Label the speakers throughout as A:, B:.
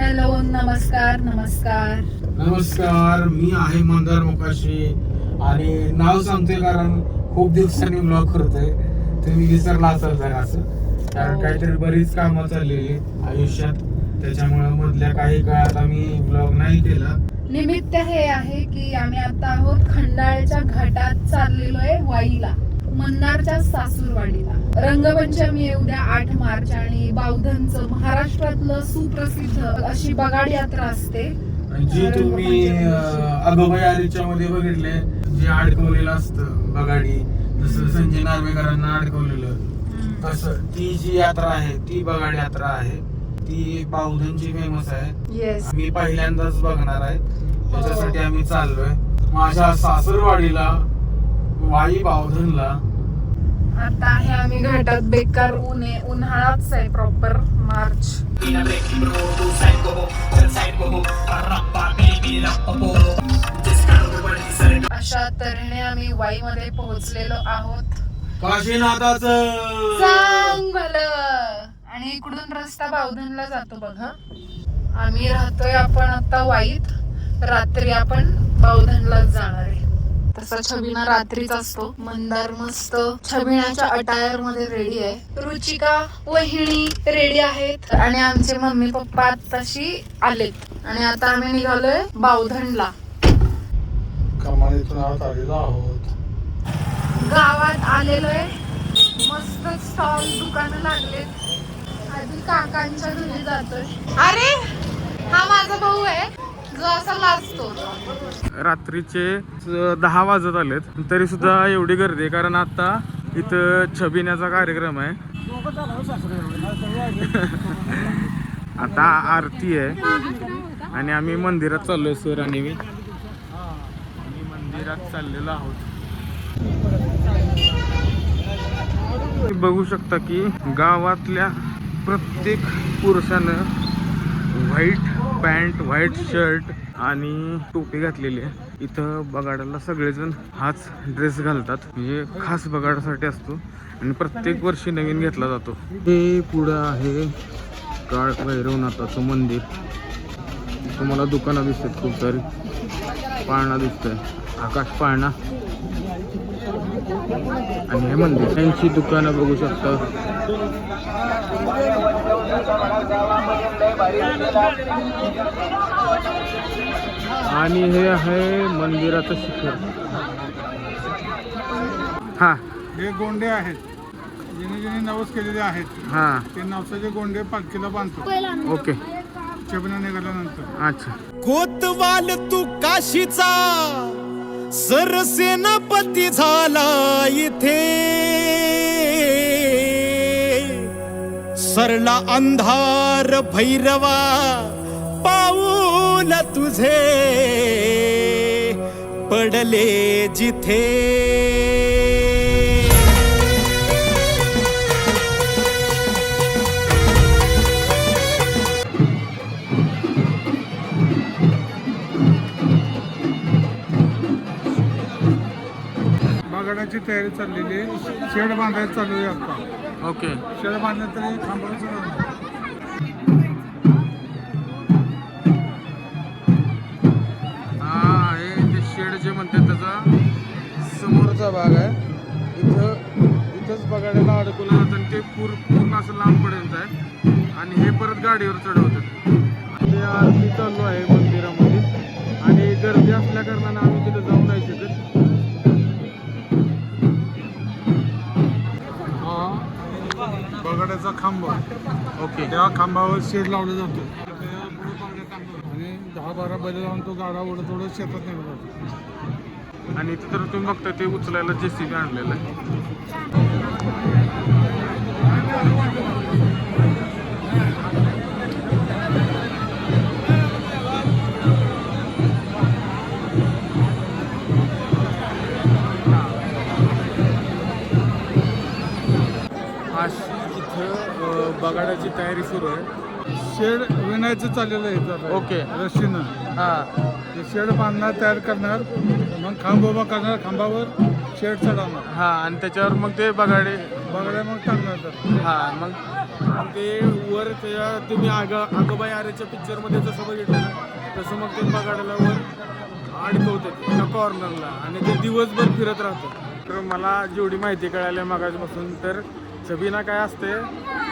A: Hello, नमस्कार नमस्कार
B: नमस्कार. मी आहे मंदार मोकाशी आणि नाव सांगतोय कारण खूप दिवसांनी ब्लॉग करतोय. तुम्ही विसरला असाल जरा असं, कारण काहीतरी बरीच कामं चाललेली आयुष्यात, त्याच्यामुळे मधल्या काही काळात आम्ही ब्लॉग नाही केला.
A: निमित्त हे आहे की आम्ही आता आहोत खंडाळ्याच्या घाटात चाललेलोय वाईला, मंदारच्या सासूरवाडीला. रंगपंचमी आहे उद्या 8 मार्च आणि बावधनचं महाराष्ट्रातलं सुप्रसिद्ध अशी बगाड यात्रा असते,
B: जी तुम्ही अगोबाई मध्ये बघितले, जे अडकवलेलं असतं बगाडी, जसं संजय नार्वेकरांना अडकवलेलं तसं ती जी यात्रा आहे ती बगाड यात्रा आहे. ती बावधनची फेमस आहे.
A: येस,
B: मी पहिल्यांदाच बघणार आहे, त्याच्यासाठी आम्ही चाललोय माझ्या सासूरवाडीला, वाई बावधनला.
A: आता आहे आम्ही घाटात. बेकार ऊन आहे, उन्हाळाच आहे प्रॉपर मार्च. अशा तऱ्हेने आम्ही वाई मध्ये पोहोचलेलो आहोत.
B: काशीनाथाचं
A: सांग भलं. आणि इकडून रस्ता बावधनला जातो बघा. आम्ही राहतोय आपण आता वाईत, रात्री आपण बावधनलाच जाणार आहे. तसा छबिना रात्रीच असतो. मंदार मस्त छबिनाच्या अटायर मध्ये रेडी आहे. रुचिका वहिनी रेडी आहेत आणि आमचे मम्मी पप्पा तशी आलेत आणि आता आम्ही निघालोय बावधनला.
B: कमानीतून आलेलो आहोत.
A: गावात आलेलोय. मस्त स्टॉल दुकानं लागलेत. आधी काकांच्या घरी जातोय. अरे हा माझा भाऊ आहे जो असा लाजतो.
B: रात्रीचे 10 वाजत आलेत तरी सुद्धा एवढी गर्दी आहे, कारण आता इथं छबिन्याचा कार्यक्रम आहे. आता आरती आहे आणि आम्ही मंदिरात चाललोय. सर आणि मी मंदिरात चाललेलो आहोत. बघू शकता की गावातल्या प्रत्येक पुरुषानं व्हाईट पॅन्ट, व्हाईट शर्ट आणि टोपी घातलेली आहे. इथं बगाडाला सगळेजण हाच ड्रेस घालतात, म्हणजे खास बगाडासाठी असतो आणि प्रत्येक वर्षी नवीन घेतला जातो. हे पुढं आहे काळ भैरवनाथाचं मंदिर. तुम्हाला दुकानं दिसतात खूप सारी. पाळणा दिसतोय, आकाश पाळणा. आणि हे मंदिर, त्यांची दुकानं बघू शकता. आणि हे आहे मंदिराचं शिखर. हा,
C: हे गोंडे आहेत, ज्याने ज्याने नवस केलेले आहेत.
B: हा,
C: ते नवसाचे गोंडे पालखीला बांधतो.
B: ओके.
C: छबिना निघाल्यानंतर.
B: अच्छा.
D: कोतवाल तू काशीचा सरसेनापती झाला इथे, सरला अंधार भैरवा पाऊल तुझे पडले जिथे.
C: बगाडाची तयारी चाललेली आहे. शेड बांधायला चालू आहे आता.
B: ओके.
C: शेड बांधलं तरी थांबायचं नाही.
B: हा, हे जे शेड जे म्हणतात त्याचा समोरचा भाग आहे. इथंच बगाड्याला अडकवलं जातं आणि ते पूर्ण असं लांबपर्यंत आहे आणि हे परत गाडीवर चढवतात. ते आरती चालू आहे मंदिरामध्ये आणि गर्दी असल्या कारणाने आम्ही तिथे जाऊ नाही शकत.
C: बगाड्याचा खांबा.
B: ओके.
C: त्या खांबावर शेड लावला जातो आणि 10-12 बैल लावून तो गाडा ओढत ओढत शेतात निघाला जातो.
B: आणि इथं तर तुम्ही बघता ते उचलायला JCB आणलेलं आहे. इथं बगाडाची तयारी सुरू आहे.
C: शेड विणायचं चाललेलं आहे आता.
B: ओके.
C: रशीनं
B: हा,
C: ते शेड बांधणार, तयार करणार, मग खांब उभा करणार, खांबावर शेड चढवणार.
B: हा, आणि त्याच्यावर मग ते बगाडे
C: बगाड्या मग टाकणार.
B: हा, मग आणि ते वर त्या तुम्ही आगोबाई आरेच्या पिक्चरमध्ये जसं बघितलं ना तसं मग ते बगाडाला वर अडकवतात त्या कॉर्नरला आणि ते दिवसभर फिरत राहतं. तर मला जेवढी माहिती कळाली मागासपासून तर छबिना काय असते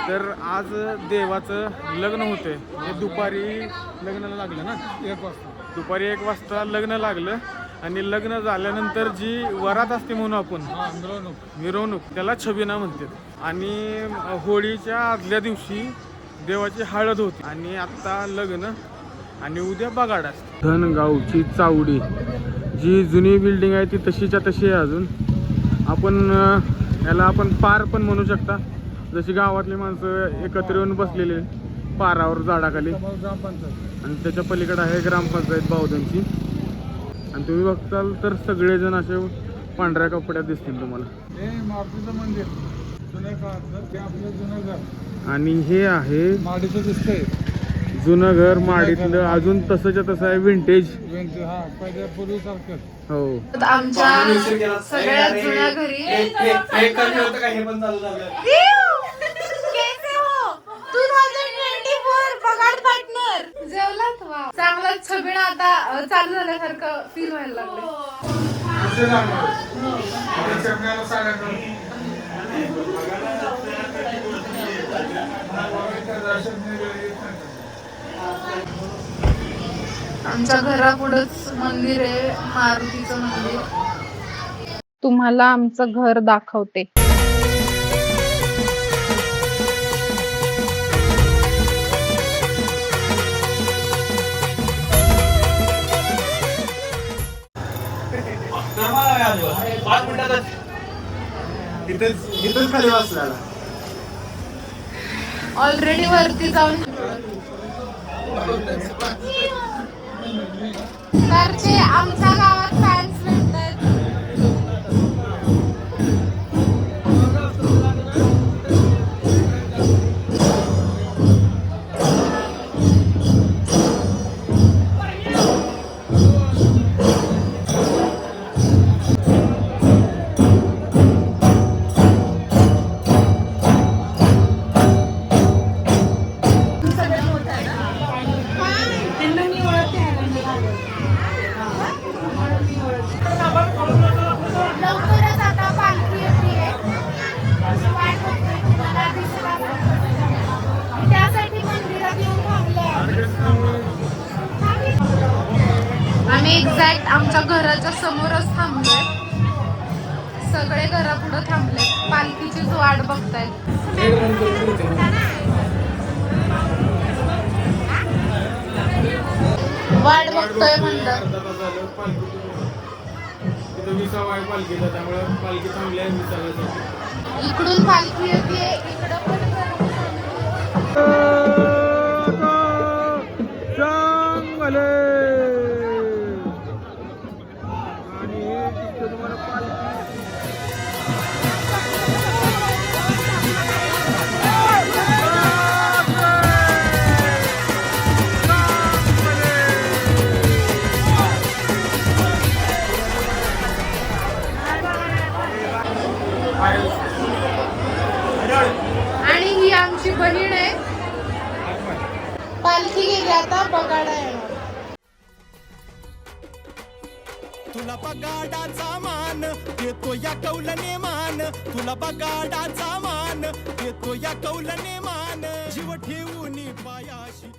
B: तर आज देवाचं लग्न होते हे दुपारी लग्नाला लागलं ना
C: 1 वाजता.
B: दुपारी 1 वाजता लग्न लागलं आणि लग्न झाल्यानंतर जी वरात असते म्हणून आपण
C: हा, मिरवणूक.
B: मिरवणूक त्याला छबिना म्हणतात. आणि होळीच्या आदल्या दिवशी देवाची हळद होती आणि आत्ता लग्न आणि उद्या बगाड असते. धनगावची चावडी जी जुनी बिल्डिंग आहे ती तशीच्या तशी आहे अजून. आपण याला आपण पार पण म्हणू शकता. जशी गावातली माणसं एकत्र येऊन बसलेले पारावर झाडाखाली
C: समोर ग्रामपंचायत.
B: आणि त्याच्या पलीकडे आहे ग्रामपंचायत बावधनची. आणि तुम्ही बघताल तर सगळेजण असे पांढऱ्या कपड्यात दिसतील तुम्हाला.
C: हे मारुतीचं मंदिर जुन्या काळातलं ते आपलं जुनं घर.
B: आणि हे आहे
C: माडीचं दिसतंय.
B: जुनं घर माडीतलं अजून तसंच्या तसं आहे विंटेज.
C: हा, पहिल्या पूर्वीसारखं.
B: हो
A: आमच्या सगळ्यात जुन्या घरी जेवलात वा चांगलाच छबिना आता चालू झाल्यासारखं फील व्हायला लागलं. आमच्या घरापुढंच मंदिर आहे मारुतीचं मंदिर. तुम्हाला आमचं घर दाखवते.
B: खाली बसलेला
A: ऑलरेडी वरती जाऊन घरचे आमच्या गावात फॅन्स भेटतात. लवकरच आता पालखी येते. त्यासाठी मंदिरात येऊन थांबलोय. आम्ही एक्झॅक्ट आमच्या घराच्या समोरच थांबलोय. सगळे घरापुढे थांबले पालखीचीच वाट बघतायत. वाट बघतोय म्हणलं.
B: विसावा आहे पालखीचा त्यामुळे पालखी चांगली आहे विसाव्यासाठी.
A: इकडून पालखी येते इकडं पण
B: चांगले आणि हे दिसतं तुम्हाला पालखी.
A: आणि ही आमची बहीण आहे. पालखी गेली आता बगाडा येणार.
D: तुला बगाडाचा मान देतो या कौलने मान. तुला बगाडाचा मान देतो या कौलने मान. जीव ठेवून पायाशी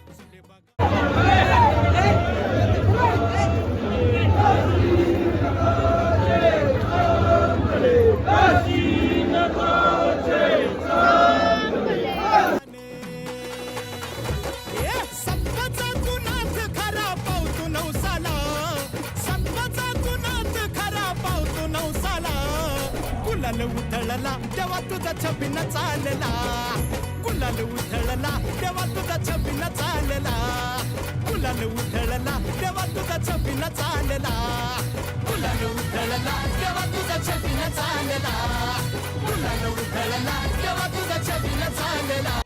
D: गुलाल उधळला तेव्हा तुझा छबिना चालला. गुलाल उधळला तेव्हा तुझा छबिना चालला. गुलाल उधळला तेव्हा तुझा छबिना चालला. गुलाल उधळला तेव्हा तुझा छबिना चालला. गुलाल उधळला तेव्हा तुझा छबिना चालला.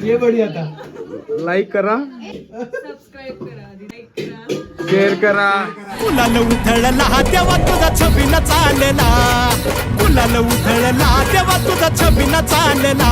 E: ये बडी आता
B: लाईक करा, शेअर करा.
D: कुलाल उधळला तेव्हा तुझा छबिना चालला, कुलाल उधळला तेव्हा तुझा छबिना चालला.